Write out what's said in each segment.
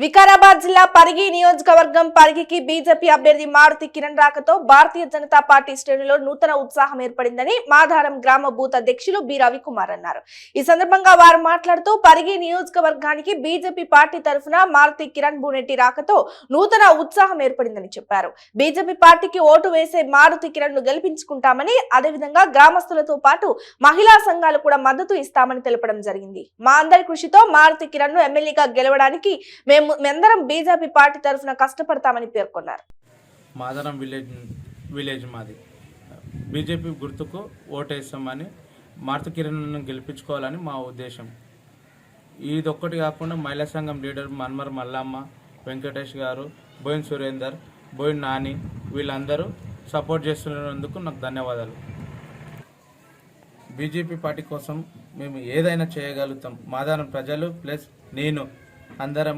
వికారాబాద్ జిల్లా పరిగి నియోజకవర్గం పరిగికి బీజేపీ అభ్యర్థి మారుతి కిరణ్ రాకతో భారతీయ జనతా పార్టీ శ్రేణుల్లో నూతన ఉత్సాహం ఏర్పడిందని మాధారం గ్రామ బూత్ అధ్యక్షులు బి రవికుమార్ అన్నారు. ఈ సందర్భంగా వారు మాట్లాడుతూ పరిగి నియోజకవర్గానికి బీజేపీ పార్టీ తరఫున మారుతి కిరణ్ బూనెట్టి రాకతో నూతన ఉత్సాహం ఏర్పడిందని చెప్పారు. బీజేపీ పార్టీకి ఓటు వేసే మారుతి కిరణ్ ను గెలిపించుకుంటామని, అదేవిధంగా గ్రామస్తులతో పాటు మహిళా సంఘాలు కూడా మద్దతు ఇస్తామని తెలపడం జరిగింది. మా అందరి కృషితో మారుతి కిరణ్ ను ఎమ్మెల్యేగా గెలవడానికి మేమందరం బీజేపీ పార్టీ తరఫున కష్టపడతామని పేర్కొన్నారు. మాదరం విలేజ్ మాది. బీజేపీ గుర్తుకు ఓటేస్తామని, మారుతి కిరణ్ను గెలిపించుకోవాలని మా ఉద్దేశం. ఇదొక్కటి కాకుండా మహిళా సంఘం లీడర్ మన్మర్ మల్లమ్మ, వెంకటేష్ గారు, బోయిన్ సురేందర్, బోయిన్ నాని వీళ్ళందరూ సపోర్ట్ చేస్తున్నందుకు నాకు ధన్యవాదాలు. బీజేపీ పార్టీ కోసం మేము ఏదైనా చేయగలుగుతాం. మాదారం ప్రజలు ప్లస్ నేను అందరం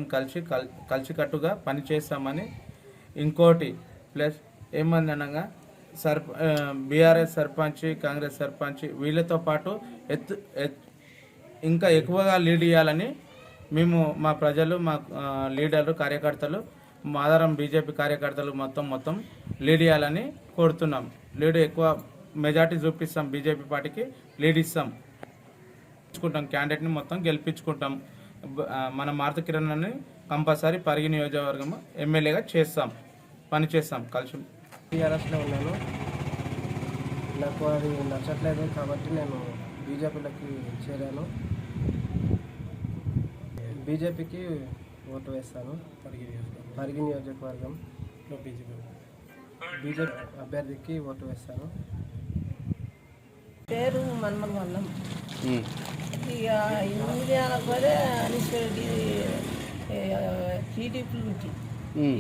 కలిసికట్టుగా పనిచేస్తామని. ఇంకోటి ప్లస్ ఏమందనగా బీఆర్ఎస్ సర్పంచ్, కాంగ్రెస్ సర్పంచ్ వీళ్ళతో పాటు ఇంకా ఎక్కువగా లీడ్ ఇవ్వాలని మేము మా ప్రజలు, మా లీడర్లు, కార్యకర్తలు, మాదారం బీజేపీ కార్యకర్తలు మొత్తం లీడ్ ఇవ్వాలని కోరుతున్నాం. లీడ్ ఎక్కువ మెజార్టీ చూపిస్తాం, బీజేపీ పార్టీకి లీడ్ ఇస్తాం, క్యాండిడేట్ని మొత్తం గెలిపించుకుంటాం. మన మారుతి కిరణ్ కంపల్సరీ పరిగి నియోజకవర్గం ఎమ్మెల్యేగా పనిచేస్తాం. కలిసి టీఆర్ఎస్లో ఉన్నాను. నాకు అది నచ్చట్లేదు కాబట్టి నేను బీజేపీలోకి చేరాను. బీజేపీకి ఓటు వేస్తాను. పరిగి నియోజకవర్గంలో బీజేపీ అభ్యర్థికి ఓటు వేస్తాను. పేరు మన్మర్ మల్లం. ఇక ఇండియా అనకపోతే అనిశ్వరెడ్డి టీడీపీ నుంచి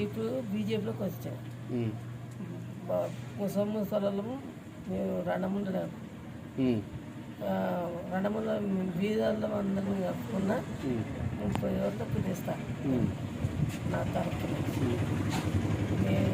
ఇప్పుడు బీజేపీలోకి వచ్చారు. ముసలము మేము రెండముండ బీదర్లో అందరం కప్పుకున్నా 30 ఓట్లకు చేస్తాను నా తరఫున. మేము